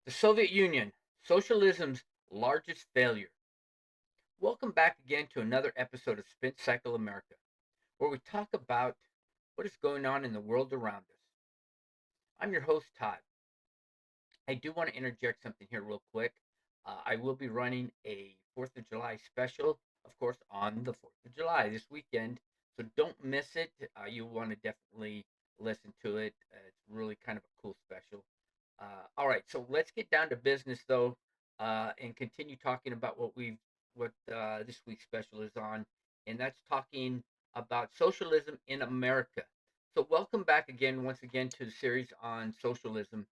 The Soviet Union, socialism's largest failure. Welcome back again to another episode of Spin Cycle America, where we talk about what is going on in the world around us. I'm your host, Todd. I do want to interject something here real quick. I will be running a 4th of July special, of course, on the 4th of July this weekend. So don't miss it. You'll want to definitely listen to it. It's really kind of a cool special. All right, so let's get down to business though, and continue talking about what this week's special is on, and that's talking about socialism in America. So welcome back again, once again, to the series on socialism.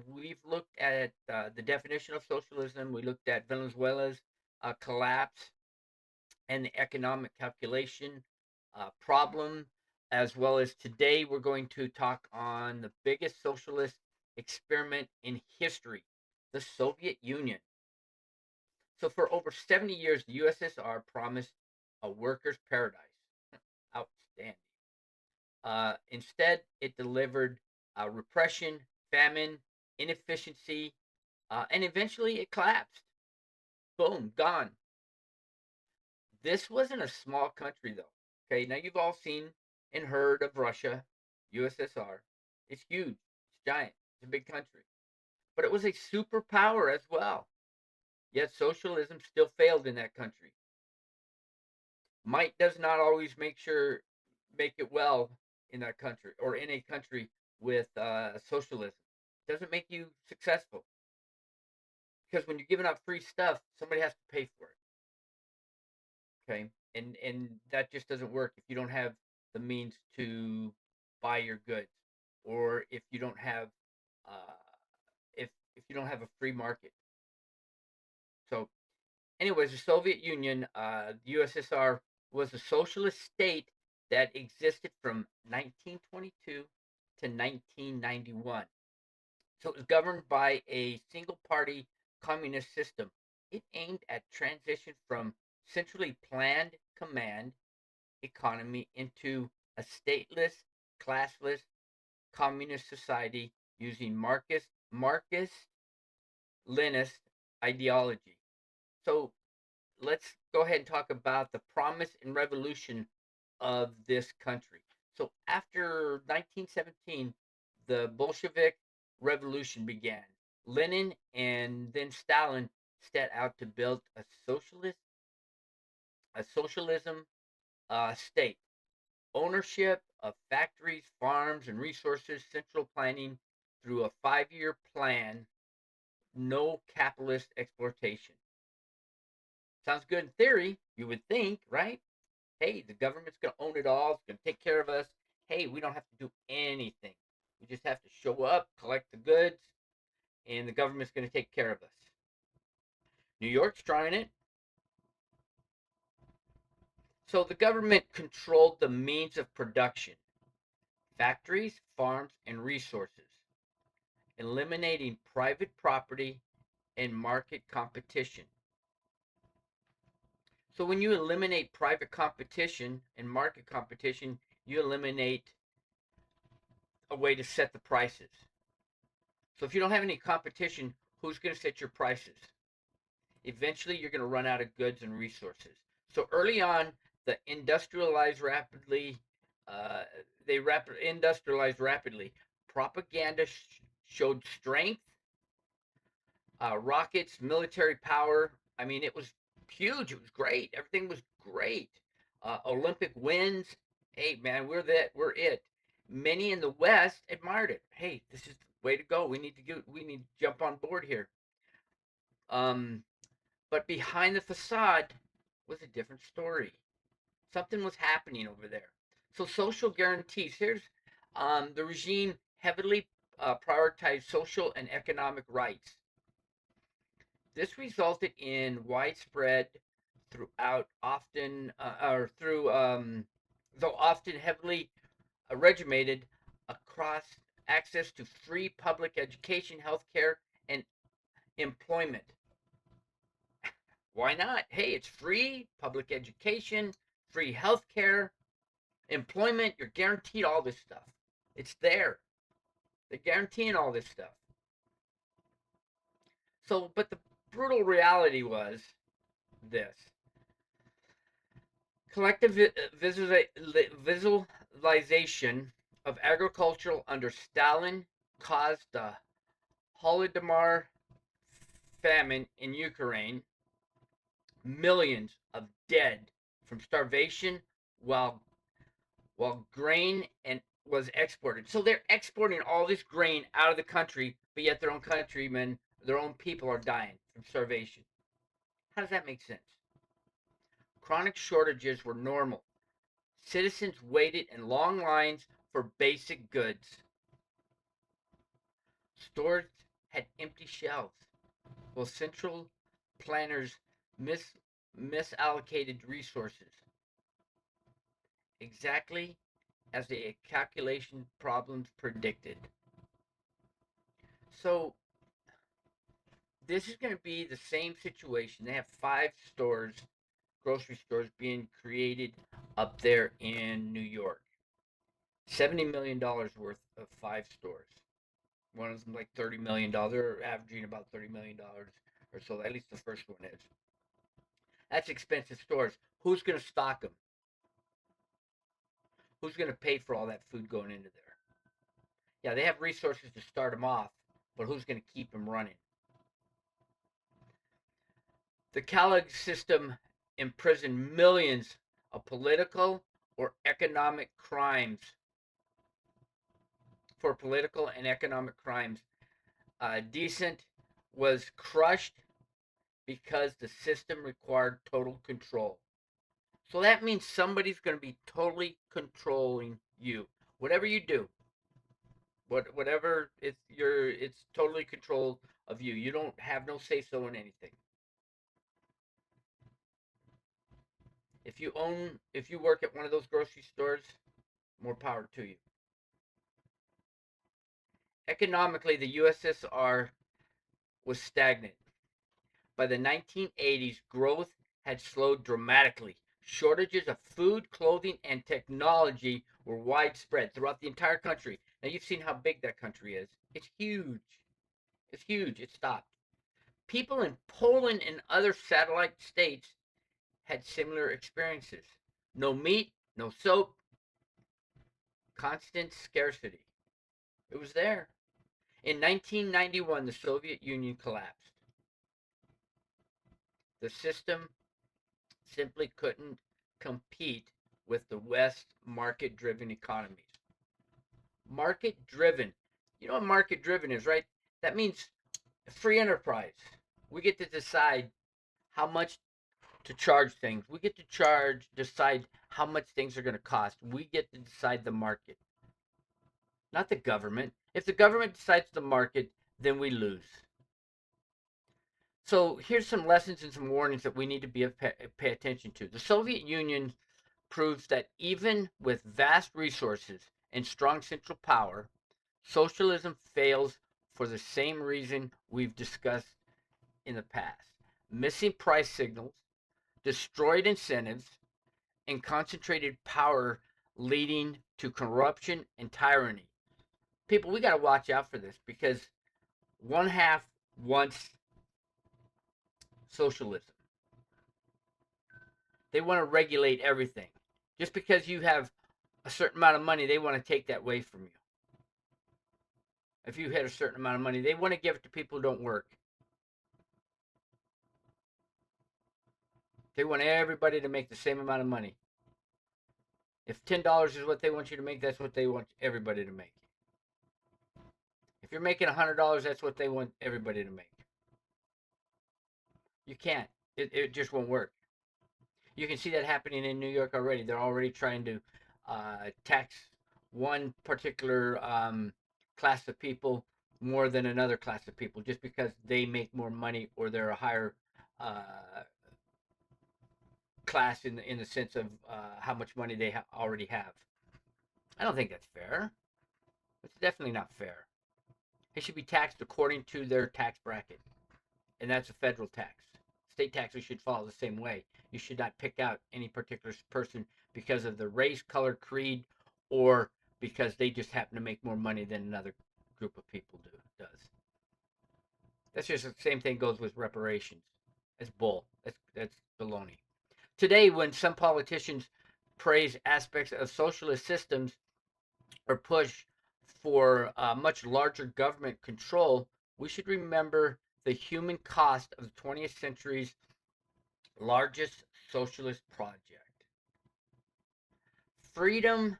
We've looked at the definition of socialism. We looked at Venezuela's collapse and the economic calculation problem, as well as today we're going to talk on the biggest socialist experiment in history, the Soviet Union. So for over 70 years, the USSR promised a worker's paradise. Outstanding. Instead, it delivered repression, famine, inefficiency, and eventually it collapsed. Boom, gone. This wasn't a small country, though. Okay, now you've all seen and heard of Russia, USSR. It's huge, it's giant, it's a big country. But it was a superpower as well. Yet socialism still failed in that country. Might does not always make it well in that country or in a country with socialism. It doesn't make you successful because when you're giving out free stuff, somebody has to pay for it. Okay, and that just doesn't work if you don't have the means to buy your goods, or if you don't have uh, if you don't have a free market. So anyways, the Soviet Union, the USSR, was a socialist state that existed from 1922 to 1991. So it was governed by a single party communist system. It aimed at transition from centrally planned command economy into a stateless, classless communist society using Marxist Leninist ideology. So let's go ahead and talk about the promise and revolution of this country. So after 1917, the Bolshevik Revolution began. Lenin and then Stalin set out to build a socialism state. Ownership of factories, farms, and resources, central planning through a 5-year plan, no capitalist exploitation. Sounds good in theory, you would think, right? Hey, the government's going to own it all. It's going to take care of us. Hey, we don't have to do anything. We just have to show up, collect the goods, and the government's going to take care of us. New York's trying it. So the government controlled the means of production, factories, farms, and resources, eliminating private property and market competition. So when you eliminate private competition and market competition, you eliminate a way to set the prices. So if you don't have any competition, who's going to set your prices? Eventually, you're going to run out of goods and resources. So early on, the industrialized rapidly. Industrialized rapidly. Propaganda showed strength, rockets, military power. I mean, it was huge. It was great. Everything was great. Olympic wins. Hey, man, we're it. Many in the West admired it. Hey, this is the way to go. We need to jump on board here. Um, but behind the facade was a different story. Something was happening over there. So social guarantees. Here's the regime heavily prioritized social and economic rights. This resulted in widespread throughout often or through though often heavily regimented across access to free public education, healthcare, and employment. Why not? Hey, it's free public education, free healthcare, employment. You're guaranteed all this stuff. It's there. They're guaranteeing all this stuff. So, but the brutal reality was this: collective visualization of agriculture under Stalin caused the Holodomor famine in Ukraine, millions of dead from starvation, while grain and was exported. So they're exporting all this grain out of the country, but yet their own countrymen, their own people are dying from starvation. How does that make sense? Chronic shortages were normal. Citizens waited in long lines for basic goods. Stores had empty shelves, while central planners misallocated resources. Exactly as the calculation problems predicted. So this is going to be the same situation. They have 5 stores, grocery stores being created up there in New York. $70 million worth of 5 stores. One of them like $30 million. They're averaging about $30 million or so. At least the first one is. That's expensive stores. Who's going to stock them? Who's going to pay for all that food going into there? Yeah, they have resources to start them off, but who's going to keep them running? The Kellogg system imprisoned millions of political or economic crimes. For political and economic crimes, Decent was crushed because the system required total control. So that means somebody's going to be totally controlling you. Whatever you do, whatever it's totally control of you. You don't have no say so in anything. If you work at one of those grocery stores, more power to you. Economically, the USSR was stagnant. By the 1980s, growth had slowed dramatically. Shortages of food, clothing, and technology were widespread throughout the entire country. Now, you've seen how big that country is. It's huge. It's huge. It stopped. People in Poland and other satellite states had similar experiences. No meat, no soap, constant scarcity. It was there. In 1991, the Soviet Union collapsed. The system simply couldn't compete with the West's market driven economies. Market driven. You know what market driven is, right? That means free enterprise. We get to decide how much to charge things. We get to decide how much things are going to cost. We get to decide the market, not the government. If the government decides the market, then we lose. So here's some lessons and some warnings that we need to pay attention to. The Soviet Union proves that even with vast resources and strong central power, socialism fails for the same reason we've discussed in the past: missing price signals, destroyed incentives, and concentrated power leading to corruption and tyranny. People, we got to watch out for this because one half wants socialism. They want to regulate everything. Just because you have a certain amount of money, they want to take that away from you. If you had a certain amount of money, they want to give it to people who don't work. They want everybody to make the same amount of money. If $10 is what they want you to make, that's what they want everybody to make. If you're making $100, that's what they want everybody to make. You can't. It just won't work. You can see that happening in New York already. They're already trying to tax one particular class of people more than another class of people just because they make more money or they're a higher class in the sense of how much money they already have. I don't think that's fair. It's definitely not fair. They should be taxed according to their tax bracket, and that's a federal tax. State taxes should follow the same way. You should not pick out any particular person because of the race, color, creed, or because they just happen to make more money than another group of people does. That's just the same thing goes with reparations. That's bull. That's baloney. Today, when some politicians praise aspects of socialist systems or push for much larger government control, we should remember the human cost of the 20th century's largest socialist project. Freedom,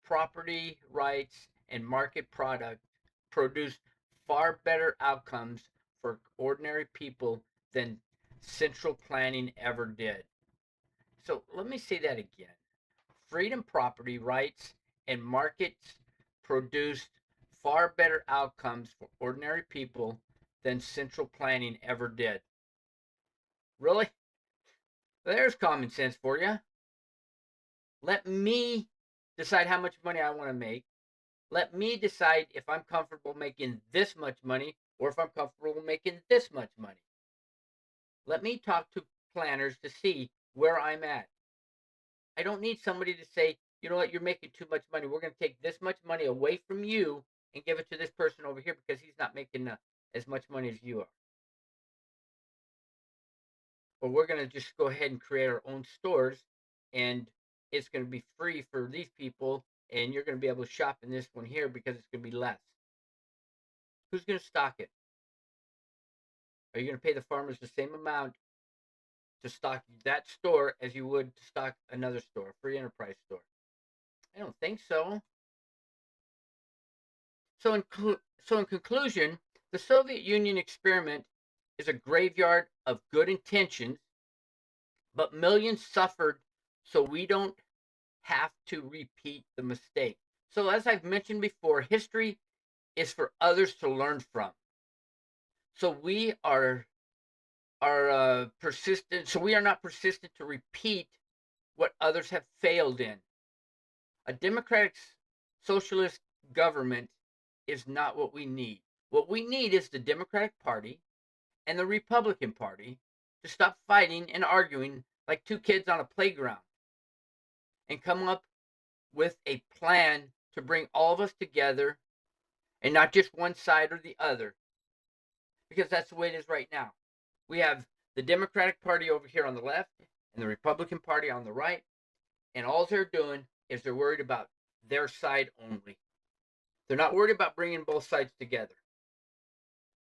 property rights, and market product produce far better outcomes for ordinary people than central planning ever did. So let me say that again. Freedom, property rights, and markets produced far better outcomes for ordinary people than central planning ever did. Really? There's common sense for you. Let me decide how much money I want to make. Let me decide if I'm comfortable making this much money or if I'm comfortable making this much money. Let me talk to planners to see where I'm at. I don't need somebody to say, you know what, you're making too much money. We're going to take this much money away from you and give it to this person over here because he's not making as much money as you are. Or we're going to just go ahead and create our own stores, and it's going to be free for these people, and you're going to be able to shop in this one here because it's going to be less. Who's going to stock it? Are you going to pay the farmers the same amount to stock that store as you would to stock another store, a free enterprise store? I don't think so. So in conclusion, the Soviet Union experiment is a graveyard of good intentions, but millions suffered, so we don't have to repeat the mistake. So as I've mentioned before, history is for others to learn from. So we are persistent. So we are not persistent to repeat what others have failed in. A democratic socialist government is not what we need. What we need is the Democratic Party and the Republican Party to stop fighting and arguing like two kids on a playground and come up with a plan to bring all of us together and not just one side or the other, because that's the way it is right now. We have the Democratic Party over here on the left and the Republican Party on the right, and all they're doing is they're worried about their side only. They're not worried about bringing both sides together.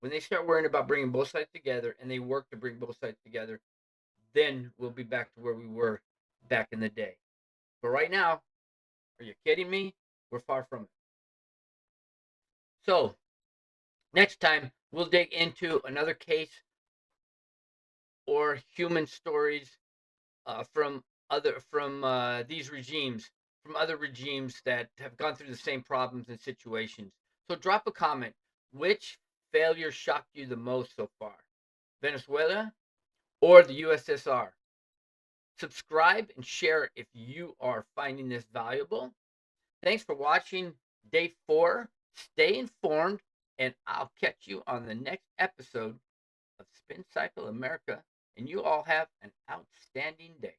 When they start worrying about bringing both sides together and they work to bring both sides together, then we'll be back to where we were back in the day. But right now, are you kidding me? We're far from it. So, next time, we'll dig into another case or human stories from these regimes, from other regimes that have gone through the same problems and situations. So drop a comment. Which failure shocked you the most so far? Venezuela or the USSR? Subscribe and share if you are finding this valuable. Thanks for watching day 4. Stay informed, and I'll catch you on the next episode of Spin Cycle America. And you all have an outstanding day.